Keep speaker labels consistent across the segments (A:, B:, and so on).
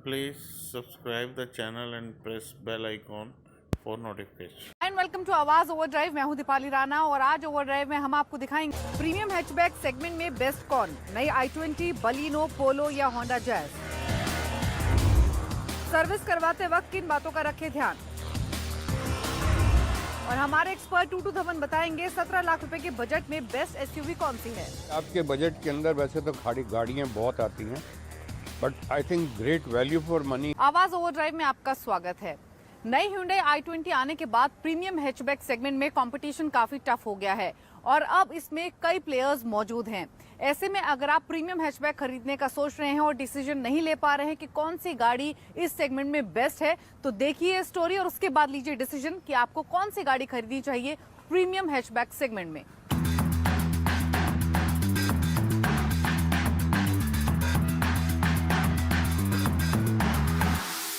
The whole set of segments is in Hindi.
A: Please subscribe the channel and press bell icon for notification.
B: And welcome to Awaaz overdrive. मैं हूं दीपाली राणा और आज ओवरड्राइव में हम आपको दिखाएंगे प्रीमियम हैचबैक सेगमेंट में बेस्ट कौन, नई i20, बलिनो, पोलो या होंडा जैज। सर्विस करवाते वक्त किन बातों का रखें ध्यान, और हमारे एक्सपर्ट टूटू धवन बताएंगे 17 लाख रुपए के बजट में बेस्ट एसयूवी कौन सी है।
C: आपके बजट के अंदर वैसे तो गाड़ियाँ बहुत आती हैं, but I think great value for money.
B: आवाज ओवरड्राइव में आपका स्वागत है। नई Hyundai i20 आने के बाद प्रीमियम हैचबैक सेगमेंट में कंपटीशन काफी टफ हो गया है और अब इसमें कई प्लेयर्स मौजूद हैं। ऐसे में अगर आप प्रीमियम हैचबैक खरीदने का सोच रहे हैं और डिसीजन नहीं ले पा रहे हैं कि कौन सी गाड़ी इस सेगमेंट में बेस्ट है, तो देखिए स्टोरी और उसके बाद लीजिए डिसीजन कि आपको कौन सी गाड़ी खरीदनी चाहिए प्रीमियम हैचबैक सेगमेंट में।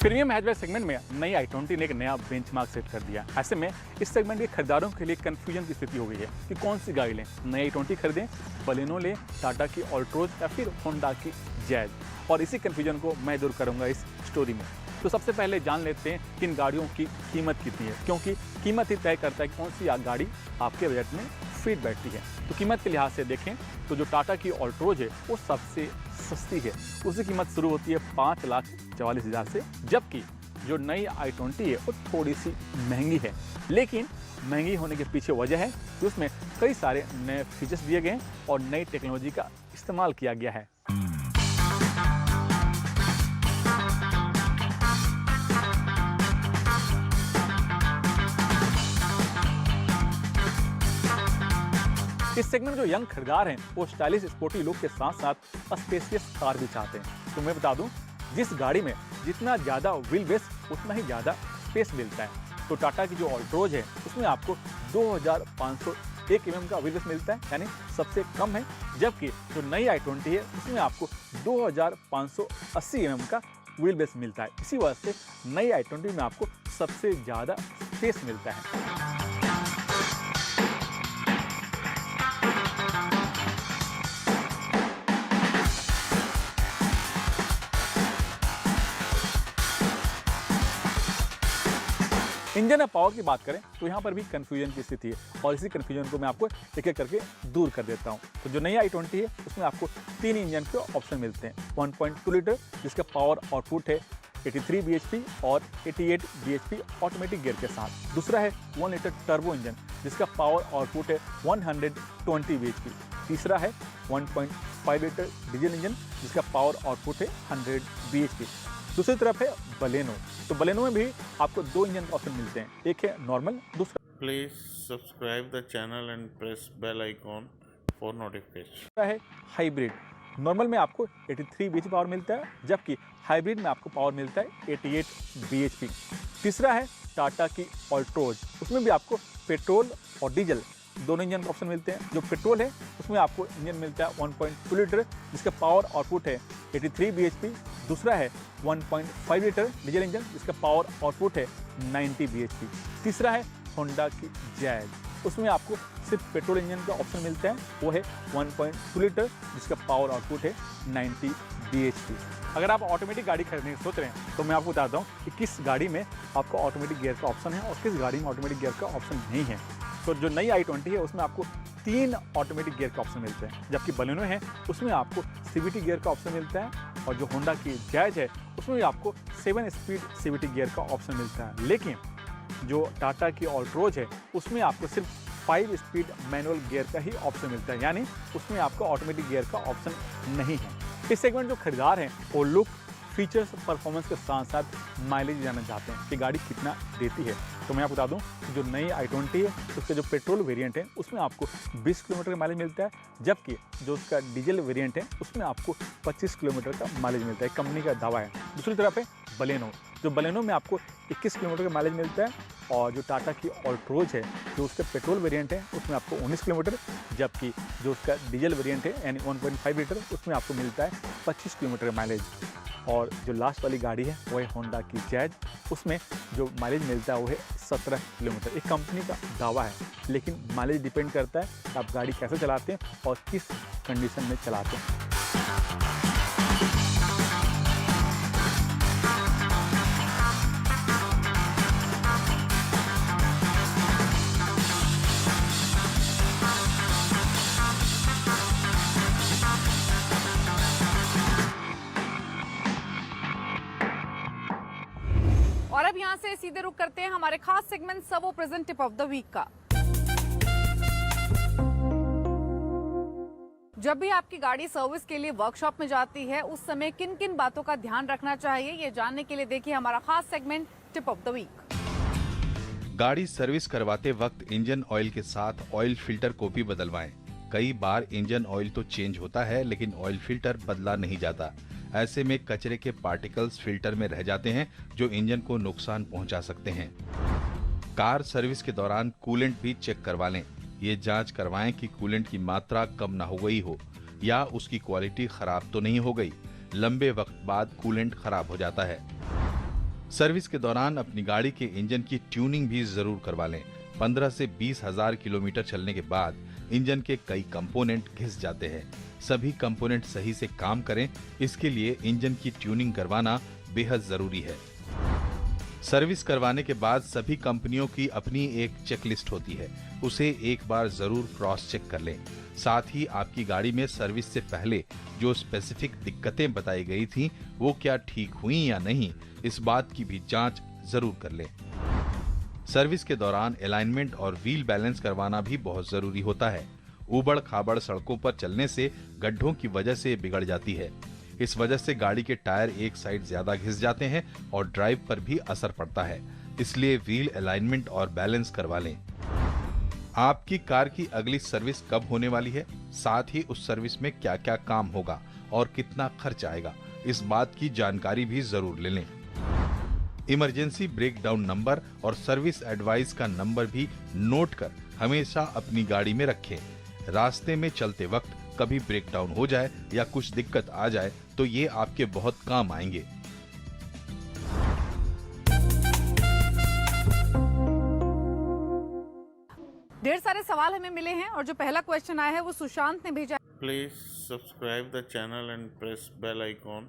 D: प्रीमियम हैचबैक सेगमेंट में नई i20 ने एक नया बेंचमार्क सेट कर दिया। ऐसे में इस सेगमेंट के खरीदारों के लिए कंफ्यूजन की स्थिति हो गई है कि कौन सी गाड़ी लें। नई i20 खरीदें, बलिनो लें, टाटा की ऑल्ट्रोज या फिर होंडा की जैज। और इसी कंफ्यूजन को मैं दूर करूंगा इस स्टोरी में। तो सबसे पहले जान लेते हैं कि इन गाड़ियों की कीमत कितनी है, क्योंकि कीमत ही तय करता है कि कौन सी गाड़ी आपके बजट में फिट बैठती है। तो कीमत के लिहाज से देखें तो जो टाटा की ऑल्ट्रोज है वो सबसे सस्ती है। उसकी कीमत शुरू होती है 5,44,000 से, जबकि जो नई i20 है वो थोड़ी सी महंगी है। लेकिन महंगी होने के पीछे वजह है कि उसमें कई सारे नए फीचर्स दिए गए हैं और नई टेक्नोलॉजी का इस्तेमाल किया गया है। इस सेगमेंट में जो यंग खरीदार हैं वो स्टाइलिश स्पोर्टी लुक के साथ साथ स्पेशियस कार भी चाहते हैं। तो मैं बता दूं, जिस गाड़ी में जितना ज़्यादा व्हील बेस उतना ही ज़्यादा स्पेस मिलता है। तो टाटा की जो ऑल्ट्रोज है उसमें आपको 2501 mm का व्हील बेस मिलता है, यानी सबसे कम है। जबकि जो नई i20 है उसमें आपको 2580 mm का व्हील बेस मिलता है। इसी वजह से नई i20 में आपको सबसे ज़्यादा स्पेस मिलता है। इंजन और पावर की बात करें तो यहाँ पर भी कंफ्यूजन की स्थिति है और इसी कंफ्यूजन को मैं आपको एक एक करके दूर कर देता हूँ। तो जो नई i20 है उसमें आपको 3 इंजन के ऑप्शन मिलते हैं। 1.2 लीटर जिसका पावर आउटपुट है 83 bhp और 88 bhp ऑटोमेटिक गियर के साथ। दूसरा है 1 लीटर टर्बो इंजन जिसका पावर आउटपुट है 120 bhp। तीसरा है 1.5 लीटर डीजल इंजन जिसका पावर आउटपुट है 100 bhp। दूसरी तरफ है बलेनो। तो बलेनो में भी आपको 2 इंजन का ऑप्शन मिलते हैं, एक है नॉर्मल, दूसरा
A: Please subscribe the channel and press bell icon for notification.
D: है हाइब्रिड। नॉर्मल में आपको 83 bhp पावर मिलता है, जबकि हाइब्रिड में आपको पावर मिलता है 88 bhp। तीसरा है टाटा की ऑल्ट्रोज। उसमें भी आपको पेट्रोल और डीजल दोनों इंजन का ऑप्शन मिलते हैं। जो पेट्रोल है उसमें आपको इंजन मिलता है 1.2 लीटर जिसका पावर आउटपुट है 83 bhp। दूसरा है 1.5 लीटर डीजल इंजन जिसका पावर आउटपुट है 90 bhp। तीसरा है होंडा की जैज। उसमें आपको सिर्फ पेट्रोल इंजन का ऑप्शन मिलता है, वो है 1.2 लीटर जिसका पावर आउटपुट है 90 bhp। अगर आप ऑटोमेटिक गाड़ी खरीदने की सोच रहे हैं तो मैं आपको बताता हूँ कि किस गाड़ी में आपको ऑटोमेटिक गियर का ऑप्शन है और किस गाड़ी में ऑटोमेटिक गियर का ऑप्शन नहीं है। तो जो नई i20 है उसमें आपको 3 ऑटोमेटिक गियर का ऑप्शन मिलते हैं, जबकि बलेनो है उसमें आपको CVT गियर का ऑप्शन मिलता है। और जो होंडा की जैज है उसमें भी आपको 7 स्पीड CVT गियर का ऑप्शन मिलता है। लेकिन जो टाटा की ऑल्ट्रोज है उसमें आपको सिर्फ 5 स्पीड मैनुअल गियर का ही ऑप्शन मिलता है, यानी उसमें आपको ऑटोमेटिक गियर का ऑप्शन नहीं है। इस सेगमेंट जो खरीदार हैं वो लुक, फीचर्स, परफॉर्मेंस के साथ साथ माइलेज जानना चाहते हैं कि गाड़ी कितना देती है। तो मैं आपको बता दूं कि जो नई i20 है उसका जो पेट्रोल वेरिएंट है उसमें आपको 20 किलोमीटर का माइलेज मिलता है, जबकि जो उसका डीजल वेरिएंट है उसमें आपको 25 किलोमीटर का माइलेज मिलता है, कंपनी का दावा है। दूसरी तरफ है बलेनो। जो बलेनो में आपको 21 किलोमीटर का माइलेज मिलता है और जो टाटा की ऑल्ट्रोज है जो उसका पेट्रोल वेरिएंट है उसमें आपको 19 किलोमीटर, जबकि जो उसका डीजल वेरिएंट है यानी 1.5 लीटर उसमें आपको मिलता है 25 किलोमीटर का माइलेज। और जो लास्ट वाली गाड़ी है वो है होंडा की जैज। उसमें जो माइलेज मिलता है वो है 17 किलोमीटर। एक कंपनी का दावा है, लेकिन माइलेज डिपेंड करता है कि आप गाड़ी कैसे चलाते हैं और किस कंडीशन में चलाते हैं।
B: अब यहाँ से सीधे रुक करते हैं हमारे खास segment Servo present tip of the week का। जब भी आपकी गाड़ी सर्विस के लिए वर्कशॉप में जाती है, उस समय किन किन बातों का ध्यान रखना चाहिए, ये जानने के लिए देखिए हमारा खास segment tip of the week.
E: गाड़ी सर्विस करवाते वक्त इंजन ऑयल के साथ ऑयल फिल्टर को भी बदलवाएं। कई बार इंजन ऑयल तो चेंज होता है लेकिन ऑयल फिल्टर बदला नहीं जाता। ऐसे में कचरे के पार्टिकल्स फिल्टर में रह जाते हैं जो इंजन को नुकसान पहुंचा सकते हैं। कार सर्विस के दौरान कूलेंट भी चेक करवा लें। ये जांच करवाएं कि कूलेंट की मात्रा कम ना हो गई हो या उसकी क्वालिटी खराब तो नहीं हो गई। लंबे वक्त बाद कूलेंट खराब हो जाता है। सर्विस के दौरान अपनी गाड़ी के इंजन की ट्यूनिंग भी जरूर करवा लें। 15 से 20 हजार किलोमीटर चलने के बाद इंजन के कई कंपोनेंट घिस जाते हैं। सभी कंपोनेंट सही से काम करें, इसके लिए इंजन की ट्यूनिंग करवाना बेहद जरूरी है। सर्विस करवाने के बाद सभी कंपनियों की अपनी एक चेकलिस्ट होती है, उसे एक बार जरूर क्रॉस चेक कर लें। साथ ही आपकी गाड़ी में सर्विस से पहले जो स्पेसिफिक दिक्कतें बताई गई थी वो क्या ठीक हुई या नहीं, इस बात की भी जांच जरूर कर लें। सर्विस के दौरान अलाइनमेंट और व्हील बैलेंस करवाना भी बहुत जरूरी होता है। ऊबड़ खाबड़ सड़कों पर चलने से गड्ढों की वजह से बिगड़ जाती है। इस वजह से गाड़ी के टायर एक साइड ज्यादा घिस जाते हैं और ड्राइव पर भी असर पड़ता है। इसलिए व्हील अलाइनमेंट और बैलेंस करवा लें। आपकी कार की अगली सर्विस कब होने वाली है, साथ ही उस सर्विस में क्या क्या काम होगा और कितना खर्च आएगा, इस बात की जानकारी भी जरूर ले लें। इमरजेंसी ब्रेकडाउन नंबर और सर्विस एडवाइस का नंबर भी नोट कर हमेशा अपनी गाड़ी में रखें। रास्ते में चलते वक्त कभी ब्रेकडाउन हो जाए या कुछ दिक्कत आ जाए तो ये आपके बहुत काम आएंगे।
B: ढेर सारे सवाल हमें मिले हैं और जो पहला क्वेश्चन आया है वो सुशांत ने भेजा
A: Please subscribe the channel and press bell icon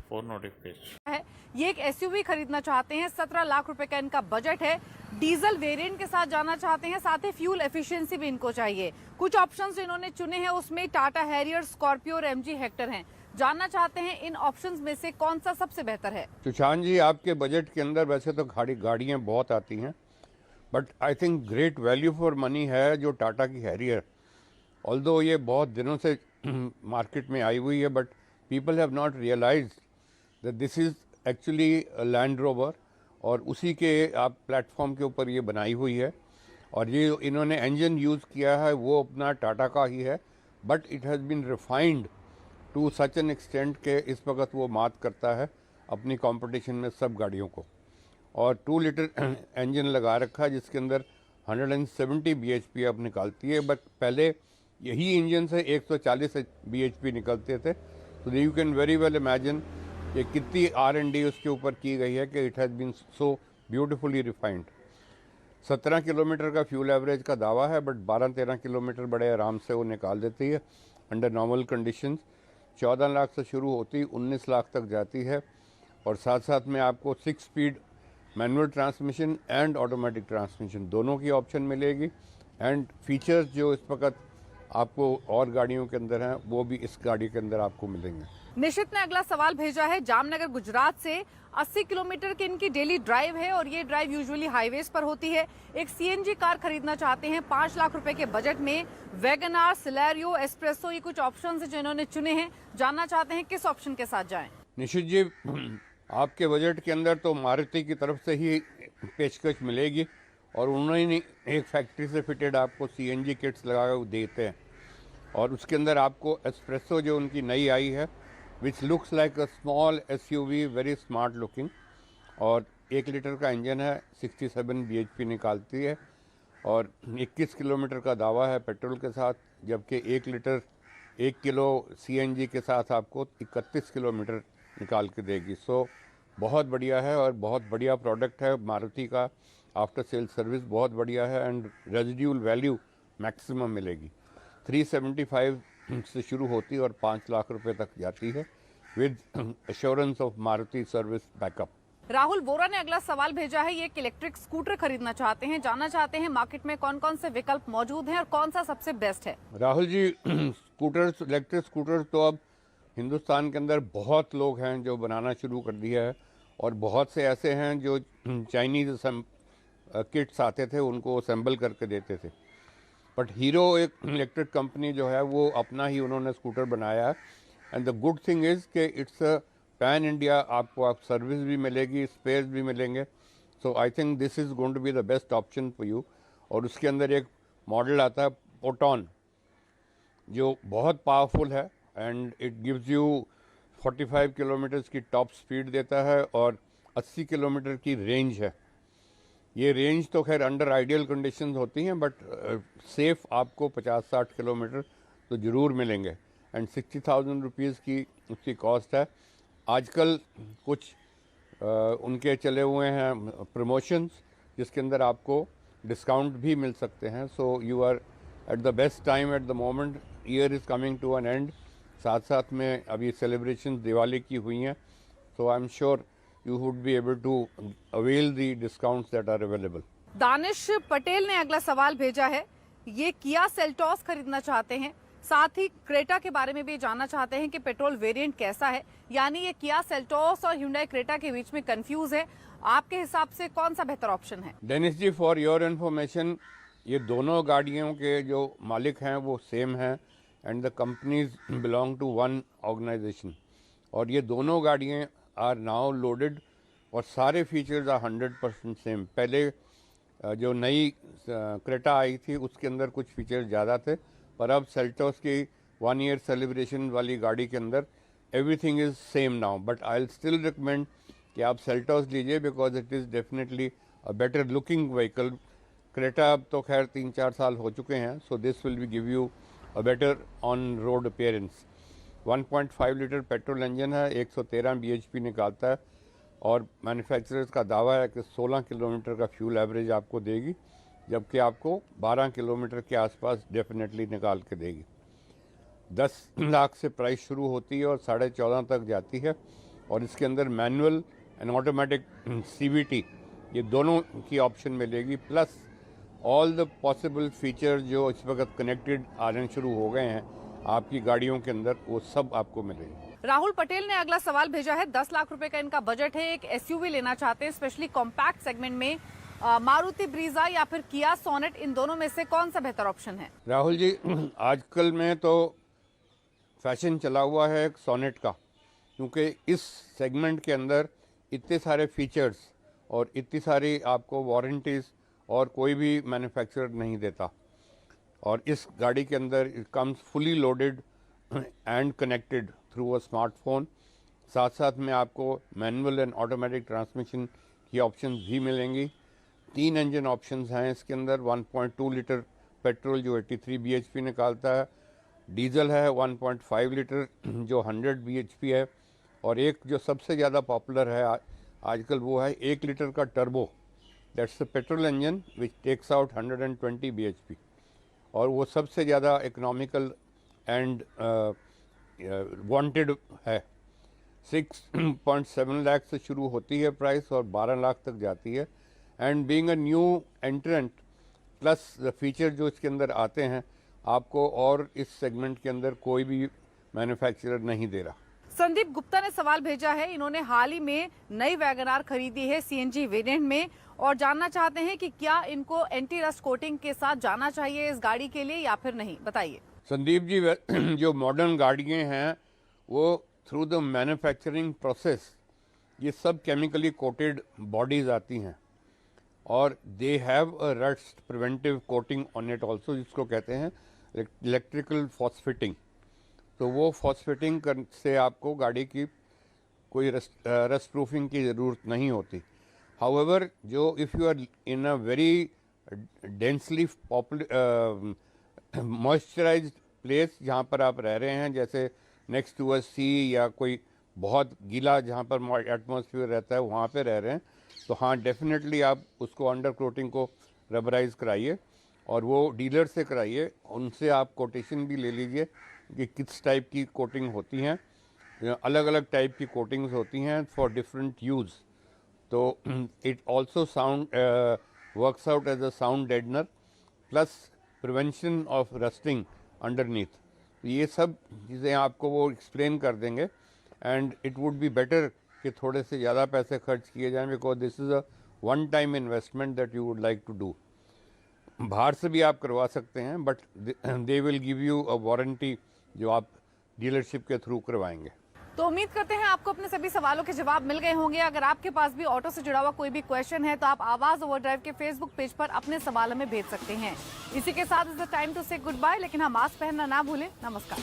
A: for notification.
B: है। ये एक एसयूवी खरीदना चाहते हैं, 17 लाख रुपए का इनका बजट है। डीजल वेरिएंट के साथ जाना चाहते हैं, साथ ही फ्यूल एफिशिएंसी भी इनको चाहिए। कुछ ऑप्शंस इन्होंने चुने हैं, उसमें टाटा हैरियर, स्कॉर्पियो और एमजी हेक्टर हैं। जानना चाहते हैं इन ऑप्शंस में से कौन सा सबसे बेहतर है।
C: सुशांत जी, आपके बजट के अंदर वैसे तो गाड़ियाँ बहुत आती हैं, but I think great value for money है जो टाटा की हैरियर। ऑल्दो ये बहुत दिनों से मार्केट में आई हुई है, but people have not realised that this is actually Land Rover, और उसी के आप प्लेटफॉर्म के ऊपर ये बनाई हुई है। और ये इन्होंने इंजन यूज़ किया है वो अपना टाटा का ही है, but it has been refined to such an extent के इस वक्त वो मात करता है अपनी कंपटीशन में सब गाड़ियों को। और 2 लीटर इंजन लगा रखा है जिसके अंदर 170 bhp अब निकालती है, बट पहले यही इंजन से 140 bhp निकलते थे। तो you can very well imagine कि कितनी R&D उसके ऊपर की गई है कि it has been so beautifully refined. 17 kilometre का फ्यूल एवरेज का दावा है, बट 12-13 किलोमीटर बड़े आराम से वो निकाल देती है अंडर नॉर्मल कंडीशंस। 14 लाख से शुरू होती 19 लाख तक जाती है, और साथ साथ में आपको 6 speed manual transmission and automatic transmission दोनों की ऑप्शन मिलेगी। एंड फीचर्स जो इस वक्त आपको और गाड़ियों के अंदर हैं वो भी इस गाड़ी के अंदर आपको मिलेंगे।
B: निशित ने अगला सवाल भेजा है जामनगर गुजरात से। 80 किलोमीटर की इनकी डेली ड्राइव है और ये ड्राइव यूजुअली हाईवेज पर होती है। एक सीएनजी कार खरीदना चाहते हैं 5 लाख रुपए के बजट में। वैगनआर, सिलेरियो, एस्प्रेसो, ये कुछ ऑप्शन है जो इन्होंने चुने हैं। जानना चाहते हैं किस ऑप्शन के साथ जाएं।
C: निशित जी, आपके बजट के अंदर तो मारुति की तरफ से ही पेशकश मिलेगी, और उन्होंने एक फैक्ट्री से फिटेड आपको सीएनजी किट्स लगा कर देते हैं, और उसके अंदर आपको एस्प्रेसो जो उनकी नई आई है which looks like a small SUV, very smart looking, और 1 लीटर का इंजन है, 67 bhp निकालती है, और 21 किलोमीटर का दावा है पेट्रोल के साथ, जबकि 1 किलो सीएनजी के साथ आपको 31 किलोमीटर निकाल के देगी। सो बहुत बढ़िया है और बहुत बढ़िया प्रोडक्ट है मारुति का। आफ्टर सेल सर्विस बहुत बढ़िया है एंड रेजिड्यूल वैल्यू मैक्सिमम मिलेगी। 375 से शुरू होती है और 5 लाख रुपए तक जाती है with assurance of Maruti service backup.
B: Rahul Bora ने अगला सवाल भेजा है। ये एक इलेक्ट्रिक स्कूटर खरीदना चाहते हैं। जानना चाहते हैं मार्केट में कौन कौन से विकल्प मौजूद हैं और कौन सा सबसे बेस्ट है।
C: Rahul ji, scooters, electric scooters तो अब हिंदुस्तान के अंदर बहुत लोग हैं जो बनाना शुरू कर दिया है, और बहुत से ऐसे हैं जो चाइनीज़ किट्स आते थे उनको असेंबल करके देते थे। बट हीरो एक इलेक्ट्रिक कंपनी जो है वो अपना ही उन्होंने स्कूटर बनाया है। And the good thing is कि इट्स पैन इंडिया, आपको आप सर्विस भी मिलेगी, स्पेयर्स भी मिलेंगे। So I think this is going to be the best option for you. और उसके अंदर एक मॉडल आता है पोटॉन जो बहुत पावरफुल है and it gives you 45 kilometres की टॉप स्पीड देता है और 80 किलोमीटर की रेंज है। ये रेंज तो खैर अंडर आइडियल कंडीशंस होती हैं, बट सेफ आपको 50-60 किलोमीटर तो ज़रूर मिलेंगे। एंड 60,000 रुपीज़ की उसकी कॉस्ट है। आजकल कुछ उनके चले हुए हैं प्रमोशंस जिसके अंदर आपको डिस्काउंट भी मिल सकते हैं। So you are at the best time at the moment. Year is coming to an end, साथ साथ में अभी सेलिब्रेशन दिवाली की हुई हैं। So I am sure you would be able to avail the discounts that are available.
B: Danish Patel ने अगला सवाल भेजा है। ये किया सेल्टॉस खरीदना चाहते हैं, साथ ही क्रेटा के बारे में भी जानना चाहते हैं कि पेट्रोल वेरिएंट कैसा है। यानी ये किया सेल्टॉस और Hyundai क्रेटा के बीच में कंफ्यूज है। आपके हिसाब से कौन सा बेहतर ऑप्शन है?
C: Dennis ji, for your information, ये दोनों गाड़ियों के जो मालिक हैं वो सेम हैं and the companies belong to one organisation. और ये दोनों गाड़ियाँ आर नाउ लोडेड और सारे फीचर्स आर 100% सेम। पहले जो नई क्रेटा आई थी उसके अंदर कुछ फीचर्स ज़्यादा थे, पर अब सेल्टॉस की 1 ईयर सेलिब्रेशन वाली गाड़ी के अंदर everything is same now. But I will still recommend कि आप सेल्टॉस लीजिए because it is definitely a better looking vehicle. Creta अब तो खैर 3-4 साल हो चुके हैं, so this will be give you a better on road appearance. 1.5 litre petrol engine है, 113 bhp निकालता है और मैन्युफैक्चरर्स का दावा है कि 16 किलोमीटर का फ्यूल एवरेज आपको देगी, जबकि आपको 12 किलोमीटर के आसपास डेफिनेटली निकाल के देगी। 10 लाख से प्राइस शुरू होती है और 14.5 तक जाती है। और इसके अंदर मैनुअल एंड ऑटोमेटिक CVT ये दोनों की ऑप्शन मिलेगी, plus all the possible feature जो इस वक्त कनेक्टेड आने शुरू हो गए हैं आपकी गाड़ियों के अंदर, वो सब आपको मिलेंगे।
B: राहुल पटेल ने अगला सवाल भेजा है। 10 लाख रुपए का इनका बजट है, एक SUV लेना चाहते हैं, स्पेशली कॉम्पैक्ट सेगमेंट में। मारुति ब्रीजा या फिर किया सोनेट, इन दोनों में से कौन सा बेहतर ऑप्शन है?
C: राहुल जी, आजकल में तो फैशन चला हुआ है सोनेट का, क्योंकि इस सेगमेंट के अंदर इतने सारे फीचर्स और इतनी सारी आपको वारंटीज़ और कोई भी मैन्युफैक्चरर नहीं देता। और इस गाड़ी के अंदर it comes fully loaded and connected through a smartphone. साथ साथ में आपको मैनुअल एंड ऑटोमेटिक ट्रांसमिशन की ऑप्शंस भी मिलेंगी। 3 इंजन ऑप्शंस हैं इसके अंदर। 1.2 लीटर पेट्रोल जो 83 bhp निकालता है, डीजल है 1.5 लीटर जो 100 bhp है, और एक जो सबसे ज़्यादा पॉपुलर है आजकल वो है 1 लीटर का turbo, that's the petrol engine which takes out 120 bhp, और वो सबसे ज़्यादा इकोनॉमिकल एंड वांटेड है। 6.7 लाख से शुरू होती है प्राइस और 12 लाख तक जाती है। And being a new एंट्रेंट plus the feature जो इसके अंदर आते हैं आपको और इस सेगमेंट के अंदर कोई भी मैन्युफैक्चरर नहीं दे रहा।
B: संदीप गुप्ता ने सवाल भेजा है। इन्होंने हाल ही में नई वैगनार खरीदी है CNG वेरिएंट में और जानना चाहते हैं कि क्या इनको एंटी रस्ट कोटिंग के साथ जाना चाहिए इस गाड़ी के लिए या फिर नहीं, बताइए।
C: संदीप जी, जो मॉडर्न गाड़ियाँ हैं वो थ्रू द मैन्युफैक्चरिंग प्रोसेस ये सब केमिकली कोटेड बॉडीज़ आती हैं और they have a rust preventive coating on it also, जिसको कहते हैं इलेक्ट्रिकल फॉस्फेटिंग। तो वो फॉस्फेटिंग से आपको गाड़ी की कोई रस्ट प्रूफिंग की ज़रूरत नहीं होती। हाउएवर, जो if you are in a very densely moisturised place जहाँ पर आप रह रहे हैं, जैसे नेक्स्ट टू अ सी या कोई बहुत गीला जहाँ पर एटमॉस्फेयर रहता है वहाँ पे रह रहे हैं, तो हाँ डेफिनेटली आप उसको अंडर कोटिंग को रबराइज कराइए और वो डीलर से कराइए। उनसे आप कोटेशन भी ले लीजिए कि किस टाइप की कोटिंग होती हैं। अलग अलग टाइप की कोटिंग्स होती हैं फॉर डिफरेंट यूज़। तो it also sound works out as a sound deadener plus prevention of rusting underneath. ये सब चीज़ें आपको वो एक्सप्लेन कर देंगे and it would be better कि थोड़े से ज़्यादा पैसे खर्च किए जाएं, because this is a one time investment that you would like to do. बाहर से भी आप करवा सकते हैं, but they will give you a warranty जो आप डीलरशिप के थ्रू करवाएंगे।
B: तो उम्मीद करते हैं आपको अपने सभी सवालों के जवाब मिल गए होंगे। अगर आपके पास भी ऑटो से जुड़ा हुआ कोई भी क्वेश्चन है तो आप आवाज ओवरड्राइव के फेसबुक पेज पर अपने सवाल हमें भेज सकते हैं। इसी के साथ इज द टाइम टू से गुड बाय, लेकिन हाँ, मास्क पहनना ना भूलें। नमस्कार।